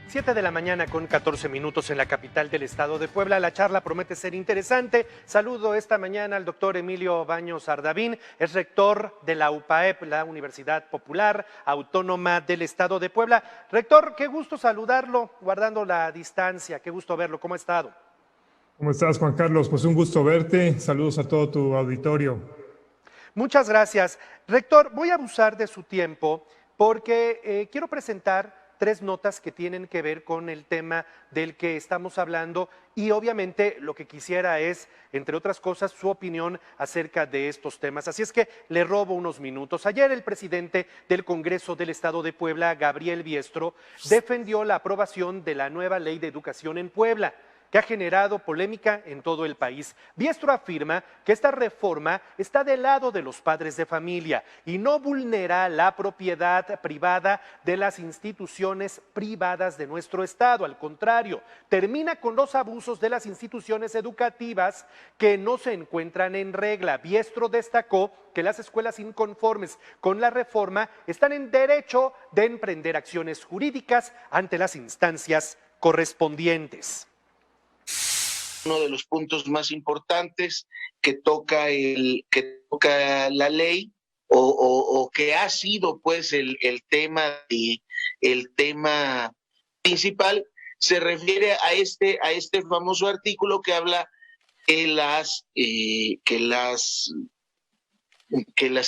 7 de la mañana con 14 minutos en la capital del estado de Puebla. La charla promete ser interesante. Saludo esta mañana al doctor Emilio Baños Ardavín, es rector de la UPAEP, la Universidad Popular Autónoma del estado de Puebla. Rector, qué gusto saludarlo, guardando la distancia, qué gusto verlo. ¿Cómo ha estado? ¿Cómo estás, Juan Carlos? Pues un gusto verte. Saludos a todo tu auditorio. Muchas gracias. Rector, voy a abusar de su tiempo porque quiero presentar 3 notas que tienen que ver con el tema del que estamos hablando y obviamente lo que quisiera es, entre otras cosas, su opinión acerca de estos temas. Así es que le robo unos minutos. Ayer el presidente del Congreso del Estado de Puebla, Gabriel Biestro, defendió la aprobación de la nueva Ley de Educación en Puebla, que ha generado polémica en todo el país. Biestro afirma que esta reforma está del lado de los padres de familia y no vulnera la propiedad privada de las instituciones privadas de nuestro estado. Al contrario, termina con los abusos de las instituciones educativas que no se encuentran en regla. Biestro destacó que las escuelas inconformes con la reforma están en derecho de emprender acciones jurídicas ante las instancias correspondientes. Uno de los puntos más importantes que toca la ley o que ha sido pues el tema principal se refiere a este famoso artículo que habla que las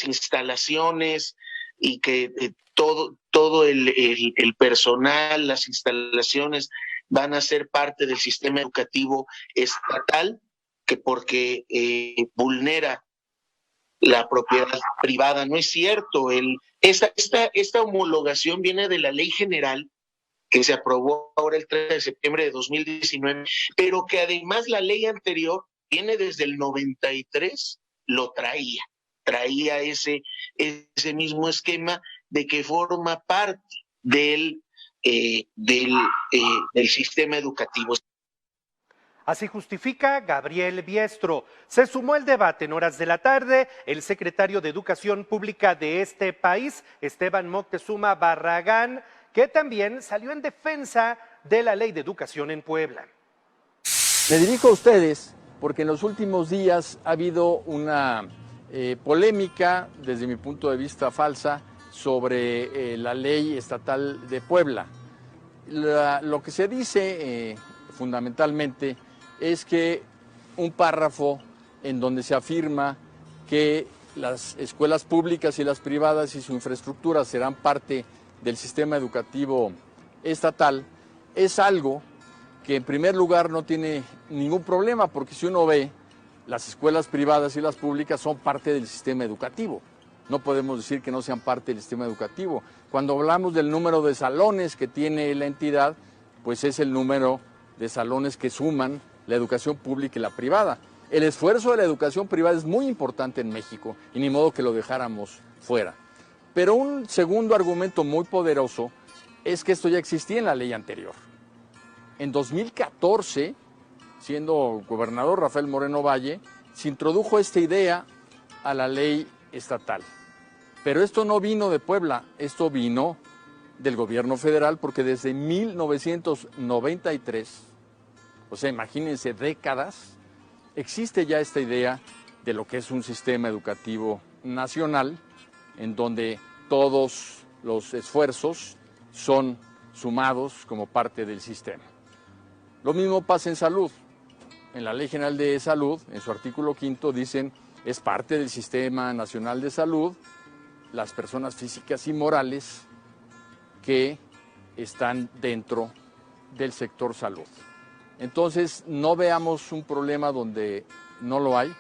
instalaciones y que todo el personal, las instalaciones van a ser parte del sistema educativo estatal, que porque vulnera la propiedad privada. No es cierto. Esta homologación viene de la Ley General que se aprobó ahora el 30 de septiembre de 2019, pero que además la ley anterior viene desde el 93, lo traía ese mismo esquema de que forma parte del sistema educativo. Así justifica Gabriel Biestro. Se sumó el debate en horas de la tarde el secretario de Educación Pública de este país, Esteban Moctezuma Barragán, que también salió en defensa de la Ley de Educación en Puebla. Me dirijo a ustedes porque en los últimos días ha habido una polémica, desde mi punto de vista falsa, sobre la ley estatal de Puebla. Lo que se dice fundamentalmente es que un párrafo en donde se afirma que las escuelas públicas y las privadas y su infraestructura serán parte del sistema educativo estatal es algo que en primer lugar no tiene ningún problema, porque si uno ve, las escuelas privadas y las públicas son parte del sistema educativo. No podemos decir que no sean parte del sistema educativo. Cuando hablamos del número de salones que tiene la entidad, pues es el número de salones que suman la educación pública y la privada. El esfuerzo de la educación privada es muy importante en México y ni modo que lo dejáramos fuera. Pero un segundo argumento muy poderoso es que esto ya existía en la ley anterior. En 2014, siendo gobernador Rafael Moreno Valle, se introdujo esta idea a la ley estatal. Pero esto no vino de Puebla, esto vino del gobierno federal, porque desde 1993, o sea, imagínense décadas, existe ya esta idea de lo que es un sistema educativo nacional, en donde todos los esfuerzos son sumados como parte del sistema. Lo mismo pasa en salud. En la Ley General de Salud, en su artículo 5, dicen es parte del Sistema Nacional de Salud las personas físicas y morales que están dentro del sector salud. Entonces, no veamos un problema donde no lo hay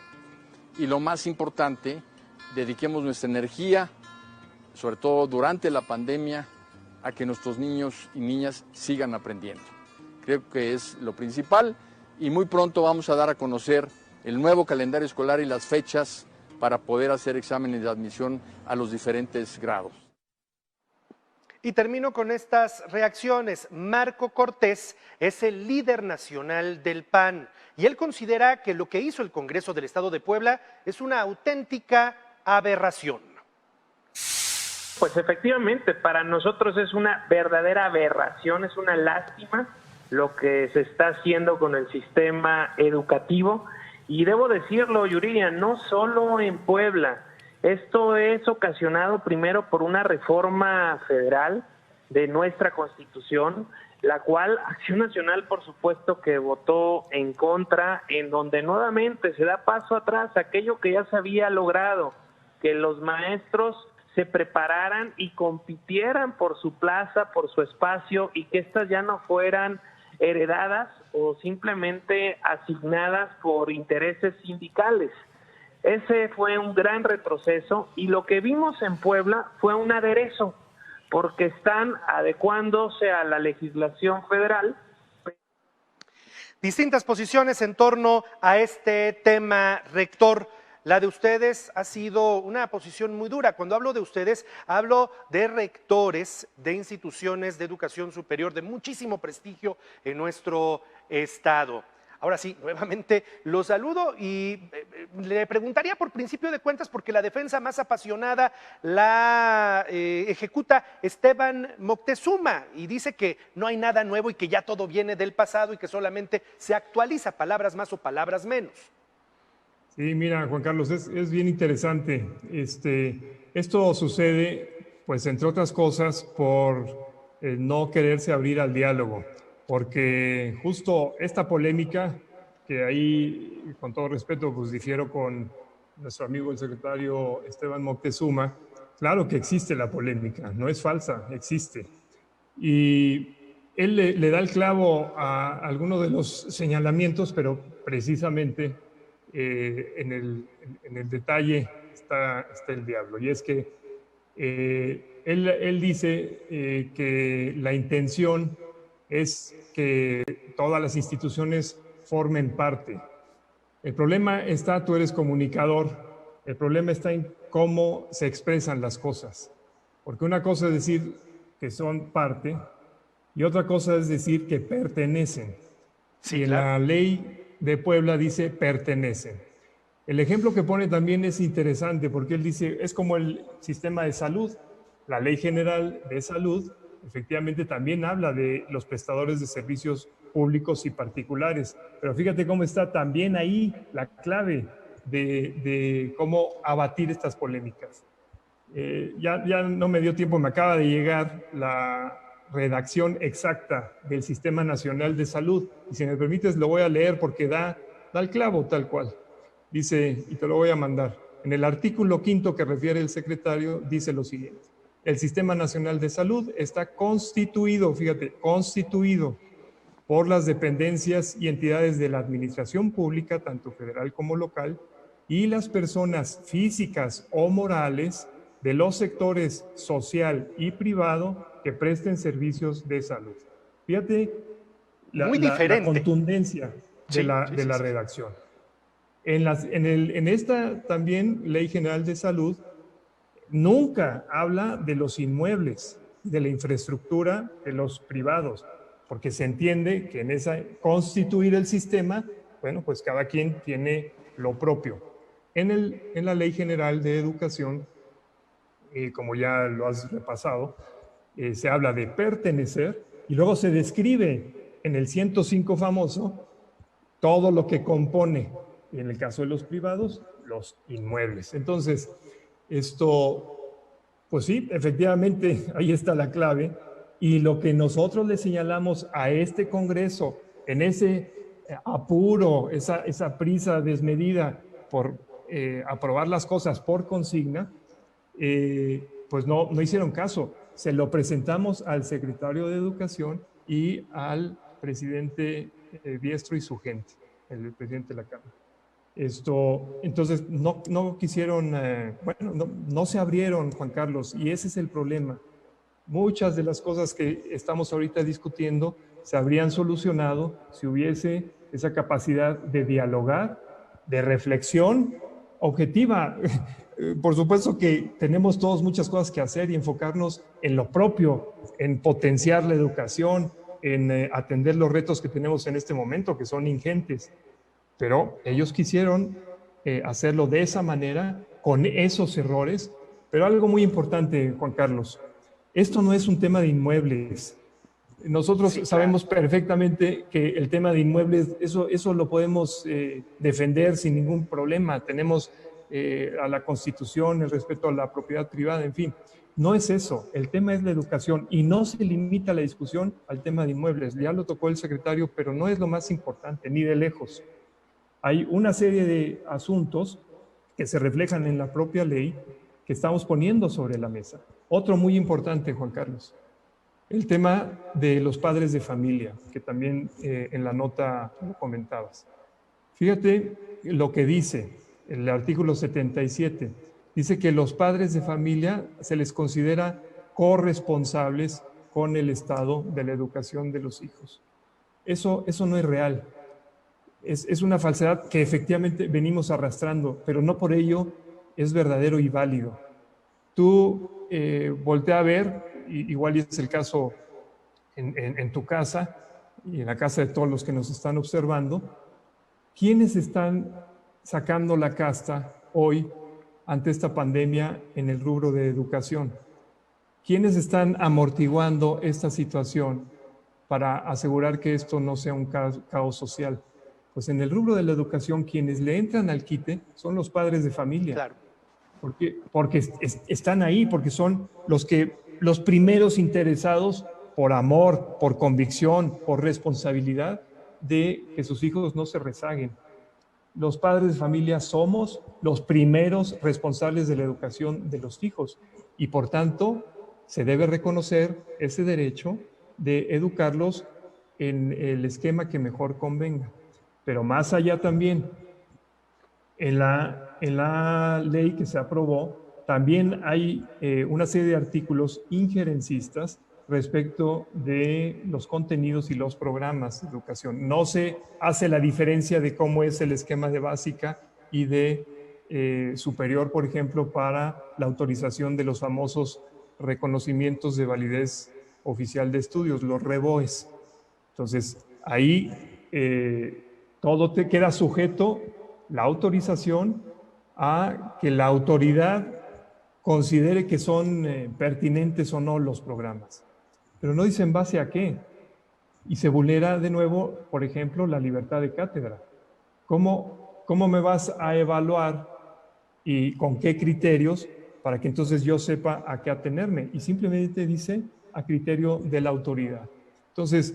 y lo más importante, dediquemos nuestra energía, sobre todo durante la pandemia, a que nuestros niños y niñas sigan aprendiendo. Creo que es lo principal y muy pronto vamos a dar a conocer el nuevo calendario escolar y las fechas para poder hacer exámenes de admisión a los diferentes grados. Y termino con estas reacciones. Marco Cortés es el líder nacional del PAN y él considera que lo que hizo el Congreso del Estado de Puebla es una auténtica aberración. Pues efectivamente, para nosotros es una verdadera aberración, es una lástima lo que se está haciendo con el sistema educativo. Y debo decirlo, Yuridia, no solo en Puebla. Esto es ocasionado primero por una reforma federal de nuestra Constitución, la cual Acción Nacional, por supuesto, que votó en contra, en donde nuevamente se da paso atrás aquello que ya se había logrado, que los maestros se prepararan y compitieran por su plaza, por su espacio, y que éstas ya no fueran heredadas o simplemente asignadas por intereses sindicales. Ese fue un gran retroceso, y lo que vimos en Puebla fue un aderezo, porque están adecuándose a la legislación federal. Distintas posiciones en torno a este tema, rector. La de ustedes ha sido una posición muy dura. Cuando hablo de ustedes, hablo de rectores de instituciones de educación superior de muchísimo prestigio en nuestro estado. Ahora sí, nuevamente lo saludo y le preguntaría por principio de cuentas, porque la defensa más apasionada la ejecuta Esteban Moctezuma, y dice que no hay nada nuevo y que ya todo viene del pasado y que solamente se actualiza, palabras más o palabras menos. Sí, mira, Juan Carlos, es bien interesante. Esto sucede, pues, entre otras cosas, por no quererse abrir al diálogo, porque justo esta polémica, que ahí, con todo respeto, pues difiero con nuestro amigo el secretario Esteban Moctezuma, claro que existe la polémica, no es falsa, existe. Y él le da el clavo a algunos de los señalamientos, pero precisamente en el detalle está el diablo. Y es que él dice que la intención es que todas las instituciones formen parte. El problema está, tú eres comunicador, el problema está en cómo se expresan las cosas. Porque una cosa es decir que son parte y otra cosa es decir que pertenecen. Sí, y en claro. la ley de Puebla dice pertenecen. El ejemplo que pone también es interesante, porque él dice, es como el sistema de salud. La Ley General de Salud efectivamente también habla de los prestadores de servicios públicos y particulares, pero fíjate cómo está también ahí la clave de cómo abatir estas polémicas. Ya no me dio tiempo, me acaba de llegar la redacción exacta del Sistema Nacional de Salud, y si me permites lo voy a leer porque da el clavo tal cual. Dice, y te lo voy a mandar, en el artículo 5º que refiere el secretario, dice lo siguiente: el Sistema Nacional de Salud está constituido, fíjate, constituido por las dependencias y entidades de la administración pública, tanto federal como local, y las personas físicas o morales de los sectores social y privado que presten servicios de salud. Fíjate Muy la diferente. contundencia de la redacción. En esta también Ley General de Salud nunca habla de los inmuebles, de la infraestructura de los privados, porque se entiende que en esa constituir el sistema, bueno, pues cada quien tiene lo propio. En la Ley General de Educación, como ya lo has repasado, se habla de pertenecer y luego se describe en el 105 famoso todo lo que compone, y en el caso de los privados, los inmuebles. Entonces, pues sí, efectivamente, ahí está la clave, y lo que nosotros le señalamos a este Congreso, en ese apuro, esa prisa desmedida por aprobar las cosas por consigna, pues no hicieron caso. Se lo presentamos al secretario de Educación y al presidente Diestro y su gente, el presidente de la Cámara. Entonces no quisieron, no se abrieron, Juan Carlos, y ese es el problema. Muchas de las cosas que estamos ahorita discutiendo se habrían solucionado si hubiese esa capacidad de dialogar, de reflexión objetiva. Por supuesto que tenemos todos muchas cosas que hacer y enfocarnos en lo propio, en potenciar la educación, en atender los retos que tenemos en este momento, que son ingentes. Pero ellos quisieron hacerlo de esa manera, con esos errores, Pero algo muy importante, Juan Carlos, esto no es un tema de inmuebles. Nosotros sabemos perfectamente que el tema de inmuebles, eso lo podemos defender sin ningún problema. Tenemos a la Constitución, el respeto a la propiedad privada, en fin. No es eso, el tema es la educación y no se limita la discusión al tema de inmuebles. Ya lo tocó el secretario, pero no es lo más importante, ni de lejos. Hay una serie de asuntos que se reflejan en la propia ley que estamos poniendo sobre la mesa. Otro muy importante, Juan Carlos, el tema de los padres de familia, que también en la nota lo comentabas. Fíjate lo que dice el artículo 77. Dice que los padres de familia se les considera corresponsables con el Estado de la educación de los hijos. Eso no es real. Es una falsedad que efectivamente venimos arrastrando, pero no por ello es verdadero y válido. Tú voltea a ver, igual es el caso en tu casa y en la casa de todos los que nos están observando, ¿quiénes están sacando la casta hoy ante esta pandemia en el rubro de educación? ¿Quiénes están amortiguando esta situación para asegurar que esto no sea un caos social? Pues en el rubro de la educación, quienes le entran al quite son los padres de familia. Claro. Porque están ahí, porque son los primeros interesados por amor, por convicción, por responsabilidad de que sus hijos no se rezaguen. Los padres de familia somos los primeros responsables de la educación de los hijos y por tanto se debe reconocer ese derecho de educarlos en el esquema que mejor convenga. Pero más allá también, en la ley que se aprobó, también hay una serie de artículos injerencistas respecto de los contenidos y los programas de educación. No se hace la diferencia de cómo es el esquema de básica y de superior, por ejemplo, para la autorización de los famosos reconocimientos de validez oficial de estudios, los REVOEs. Entonces, ahí todo te queda sujeto, la autorización, a que la autoridad considere que son pertinentes o no los programas. Pero no dice en base a qué. Y se vulnera de nuevo, por ejemplo, la libertad de cátedra. ¿Cómo me vas a evaluar y con qué criterios para que entonces yo sepa a qué atenerme? Y simplemente dice a criterio de la autoridad. Entonces,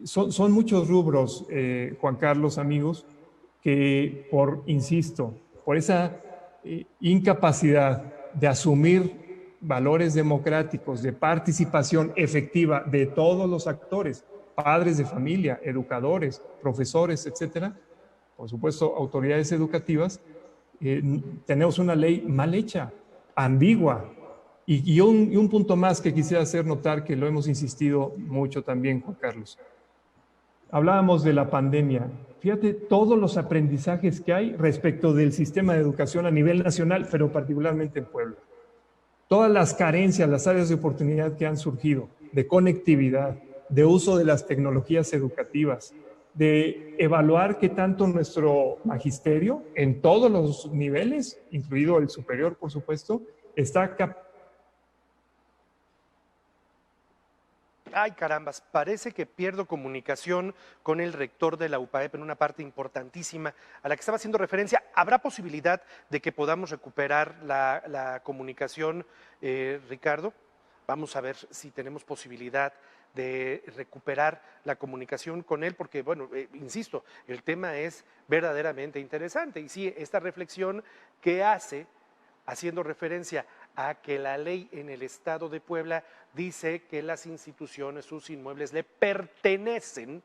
son muchos rubros, Juan Carlos, amigos, que insisto, por esa incapacidad de asumir valores democráticos, de participación efectiva de todos los actores, padres de familia, educadores, profesores, etcétera, por supuesto, autoridades educativas, tenemos una ley mal hecha, ambigua. Y un punto más que quisiera hacer notar, que lo hemos insistido mucho también, Juan Carlos. Hablábamos de la pandemia. Fíjate todos los aprendizajes que hay respecto del sistema de educación a nivel nacional, pero particularmente en Puebla. Todas las carencias, las áreas de oportunidad que han surgido, de conectividad, de uso de las tecnologías educativas, de evaluar qué tanto nuestro magisterio, en todos los niveles, incluido el superior, por supuesto, está Ay, carambas, parece que pierdo comunicación con el rector de la UPAEP en una parte importantísima a la que estaba haciendo referencia. ¿Habrá posibilidad de que podamos recuperar la comunicación, Ricardo? Vamos a ver si tenemos posibilidad de recuperar la comunicación con él, porque, bueno, insisto, el tema es verdaderamente interesante. Y sí, esta reflexión que hace, haciendo referencia a que la ley en el Estado de Puebla dice que las instituciones, sus inmuebles, le pertenecen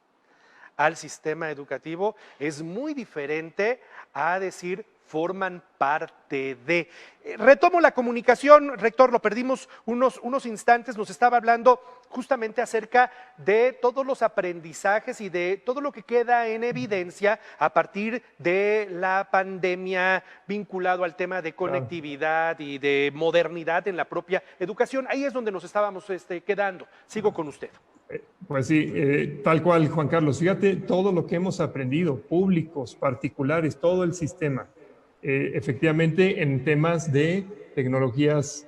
al sistema educativo, es muy diferente a decir forman parte de. Retomo la comunicación, rector, lo perdimos unos instantes, nos estaba hablando justamente acerca de todos los aprendizajes y de todo lo que queda en evidencia a partir de la pandemia vinculado al tema de conectividad y de modernidad en la propia educación. Ahí es donde nos estábamos quedando. Sigo con usted. Pues sí, tal cual, Juan Carlos. Fíjate todo lo que hemos aprendido, públicos, particulares, todo el sistema. Efectivamente, en temas de tecnologías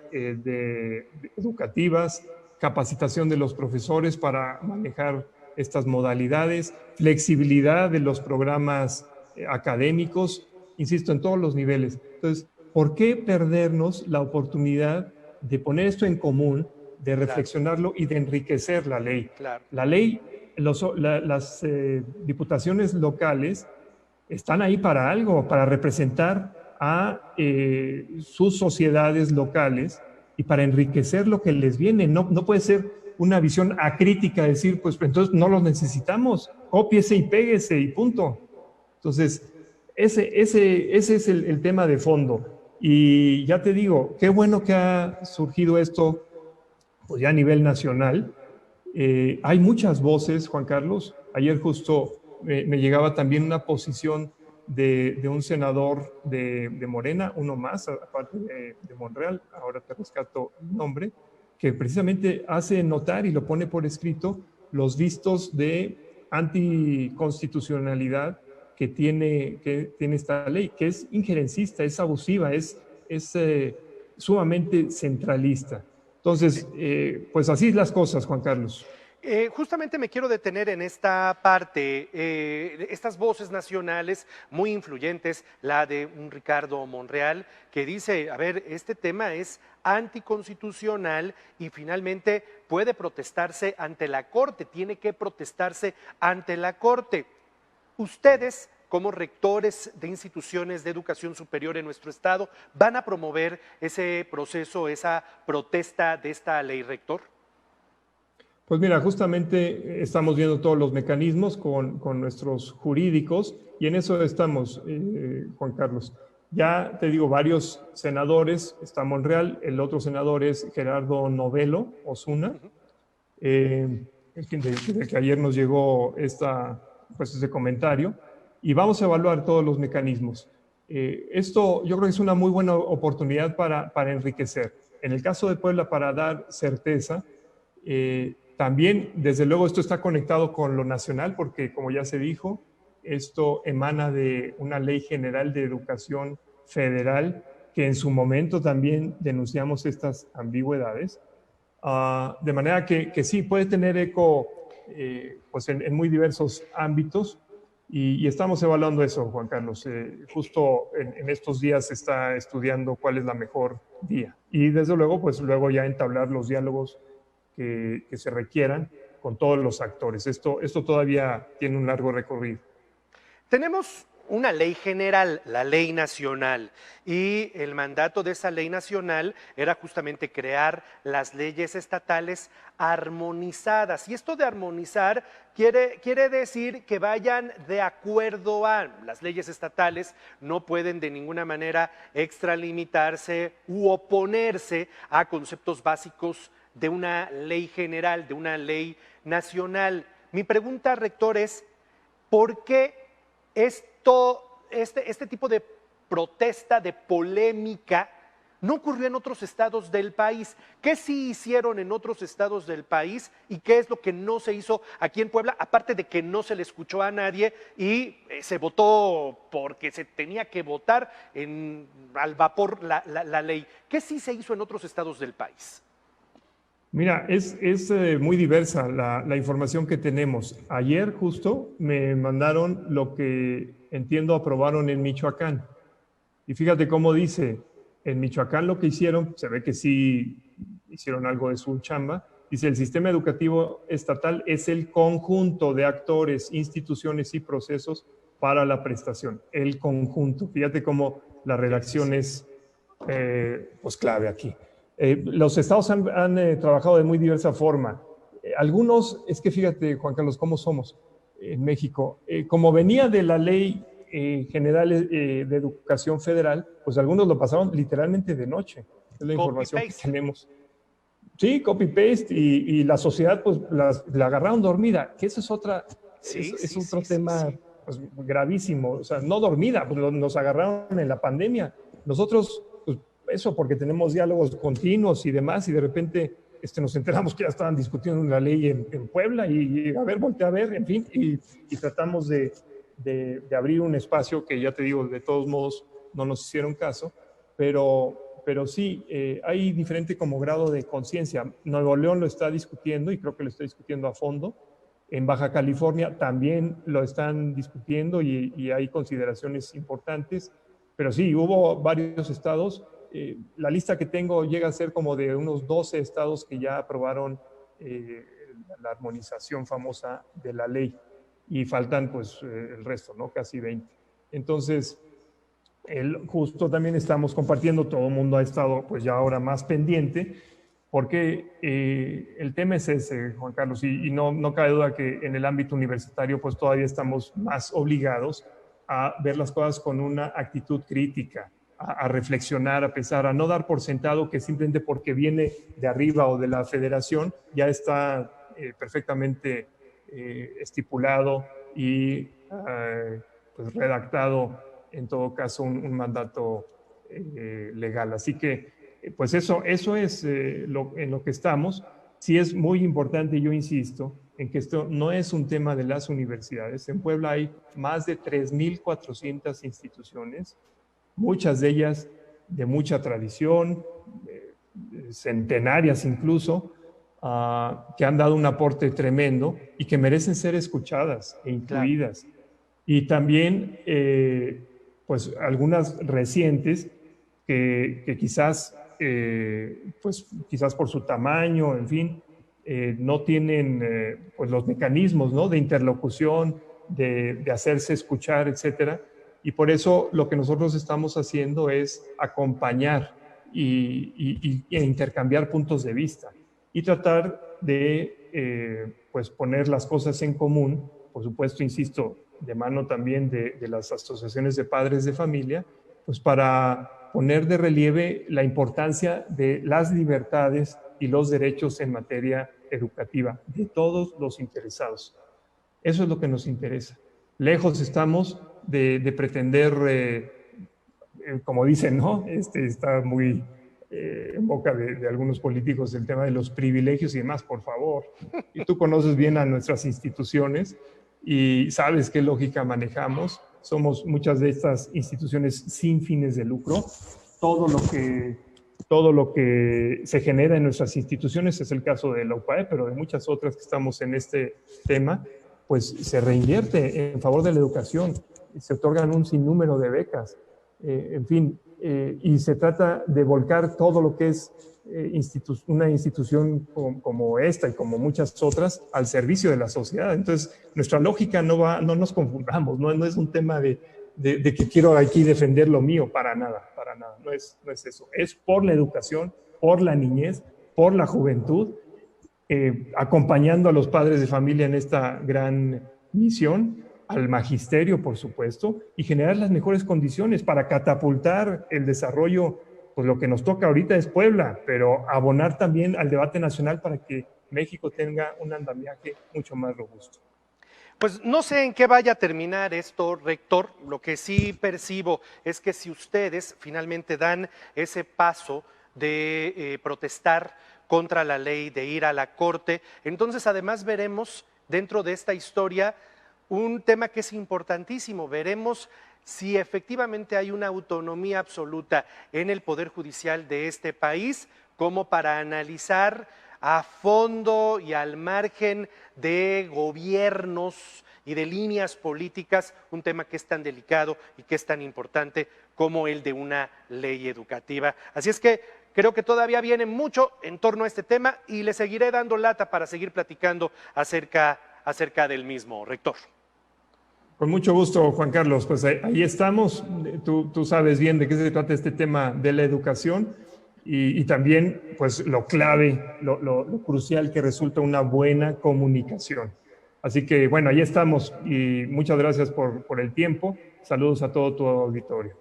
educativas, capacitación de los profesores para manejar estas modalidades, flexibilidad de los programas académicos, insisto, en todos los niveles. Entonces, ¿por qué perdernos la oportunidad de poner esto en común, de reflexionarlo y de enriquecer la ley? Claro. La ley, las diputaciones locales están ahí para algo, para representar a sus sociedades locales y para enriquecer lo que les viene. No puede ser una visión acrítica, decir, pues entonces no los necesitamos, cópiese y péguese y punto. Entonces, ese es el tema de fondo. Y ya te digo, qué bueno que ha surgido esto pues ya a nivel nacional. Hay muchas voces, Juan Carlos. Ayer justo me llegaba también una posición de un senador de Morena, uno más, aparte de Monreal, ahora te rescato el nombre, que precisamente hace notar y lo pone por escrito los vistos de anticonstitucionalidad que tiene esta ley, que es injerencista, es abusiva, es sumamente centralista. Entonces, pues así las cosas, Juan Carlos. Justamente me quiero detener en esta parte, estas voces nacionales muy influyentes, la de un Ricardo Monreal, que dice, a ver, este tema es anticonstitucional y finalmente puede protestarse ante la Corte, tiene que protestarse ante la Corte. Ustedes, como rectores de instituciones de educación superior en nuestro estado, ¿van a promover ese proceso, esa protesta de esta ley, rector? Pues mira, justamente estamos viendo todos los mecanismos con nuestros jurídicos y en eso estamos, Juan Carlos. Ya te digo, varios senadores, está Monreal, el otro senador es Gerardo Novelo Osuna, de que ayer nos llegó ese comentario, y vamos a evaluar todos los mecanismos. Esto yo creo que es una muy buena oportunidad para enriquecer. En el caso de Puebla, para dar certeza, también, desde luego, esto está conectado con lo nacional, porque como ya se dijo, esto emana de una ley general de educación federal, que en su momento también denunciamos estas ambigüedades. De manera que sí, puede tener eco pues en muy diversos ámbitos, y estamos evaluando eso, Juan Carlos. Justo en estos días se está estudiando cuál es la mejor vía. Y desde luego, pues luego ya entablar los diálogos que se requieran con todos los actores. Esto todavía tiene un largo recorrido. Tenemos una ley general, la ley nacional, y el mandato de esa ley nacional era justamente crear las leyes estatales armonizadas. Y esto de armonizar quiere decir que vayan de acuerdo a las leyes estatales, no pueden de ninguna manera extralimitarse u oponerse a conceptos básicos de una ley general, de una ley nacional. Mi pregunta, rector, es ¿por qué este tipo de protesta, de polémica, no ocurrió en otros estados del país? ¿Qué sí hicieron en otros estados del país y qué es lo que no se hizo aquí en Puebla? Aparte de que no se le escuchó a nadie y se votó porque se tenía que votar al vapor la ley. ¿Qué sí se hizo en otros estados del país? Mira, es muy diversa la información que tenemos. Ayer justo me mandaron lo que entiendo aprobaron en Michoacán. Y fíjate cómo dice, en Michoacán lo que hicieron, se ve que sí hicieron algo de su chamba, dice el sistema educativo estatal es el conjunto de actores, instituciones y procesos para la prestación. El conjunto. Fíjate cómo la redacción es pues clave aquí. Los estados han trabajado de muy diversa forma. Algunos, es que fíjate, Juan Carlos, cómo somos en México. Como venía de la ley general de educación federal, pues algunos lo pasaron literalmente de noche. Es la información que tenemos. Sí, copy-paste, y la sociedad pues la agarraron dormida, que eso es otro tema pues, gravísimo. O sea, no dormida, pues nos agarraron en la pandemia. Nosotros, pues, eso porque tenemos diálogos continuos y demás, y de repente nos enteramos que ya estaban discutiendo una ley en Puebla, y a ver, voltea a ver, en fin, y tratamos de abrir un espacio que ya te digo, de todos modos no nos hicieron caso, pero pero sí, hay diferente como grado de conciencia. Nuevo León lo está discutiendo y creo que lo está discutiendo a fondo. En Baja California también lo están discutiendo y hay consideraciones importantes, pero sí, hubo varios estados. La lista que tengo llega a ser como de unos 12 estados que ya aprobaron la armonización famosa de la ley y faltan pues el resto, ¿no? Casi 20. Entonces, justo también estamos compartiendo, todo el mundo ha estado pues ya ahora más pendiente, porque el tema es ese, Juan Carlos, y no cabe duda que en el ámbito universitario pues todavía estamos más obligados a ver las cosas con una actitud crítica, a reflexionar, a pensar, a no dar por sentado que simplemente porque viene de arriba o de la federación ya está perfectamente estipulado y pues redactado en todo caso un mandato legal. Así que pues eso es en lo que estamos. Sí es muy importante, yo insisto, en que esto no es un tema de las universidades. En Puebla hay más de 3,400 instituciones, muchas de ellas de mucha tradición, centenarias incluso, que han dado un aporte tremendo y que merecen ser escuchadas e incluidas. Claro. Y también, pues, algunas recientes que quizás, pues, quizás por su tamaño, en fin, no tienen pues los mecanismos, ¿no?, de interlocución, de hacerse escuchar, etcétera. Y por eso lo que nosotros estamos haciendo es acompañar e intercambiar puntos de vista y tratar de pues poner las cosas en común, por supuesto, insisto, de mano también de las asociaciones de padres de familia, pues para poner de relieve la importancia de las libertades y los derechos en materia educativa de todos los interesados. Eso es lo que nos interesa. Lejos estamos de pretender, como dicen, ¿no? Está muy en boca de algunos políticos el tema de los privilegios y demás, por favor. Y tú conoces bien a nuestras instituciones y sabes qué lógica manejamos. Somos muchas de estas instituciones sin fines de lucro. Todo lo que se genera en nuestras instituciones, es el caso de la UPAE, pero de muchas otras que estamos en este tema, pues se reinvierte en favor de la educación, se otorgan un sinnúmero de becas, en fin, y se trata de volcar todo lo que es una institución como esta y como muchas otras al servicio de la sociedad. Entonces, nuestra lógica no nos confundamos, no es un tema de que quiero aquí defender lo mío, para nada, no es eso. Es por la educación, por la niñez, por la juventud, acompañando a los padres de familia en esta gran misión, al magisterio, por supuesto, y generar las mejores condiciones para catapultar el desarrollo. Pues lo que nos toca ahorita es Puebla, pero abonar también al debate nacional para que México tenga un andamiaje mucho más robusto. Pues no sé en qué vaya a terminar esto, rector. Lo que sí percibo es que si ustedes finalmente dan ese paso de protestar contra la ley, de ir a la corte, entonces además veremos dentro de esta historia un tema que es importantísimo. Veremos si efectivamente hay una autonomía absoluta en el Poder Judicial de este país, como para analizar a fondo y al margen de gobiernos y de líneas políticas un tema que es tan delicado y que es tan importante como el de una ley educativa. Así es que creo que todavía viene mucho en torno a este tema y le seguiré dando lata para seguir platicando acerca del mismo, rector. Con mucho gusto, Juan Carlos. Pues ahí estamos. Tú sabes bien de qué se trata este tema de la educación y también pues lo clave, lo crucial que resulta una buena comunicación. Así que bueno, ahí estamos y muchas gracias por el tiempo. Saludos a todo tu auditorio.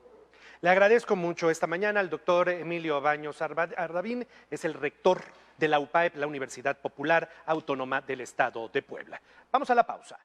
Le agradezco mucho esta mañana al doctor Emilio Baños Ardavín, es el rector de la UPAEP, la Universidad Popular Autónoma del Estado de Puebla. Vamos a la pausa.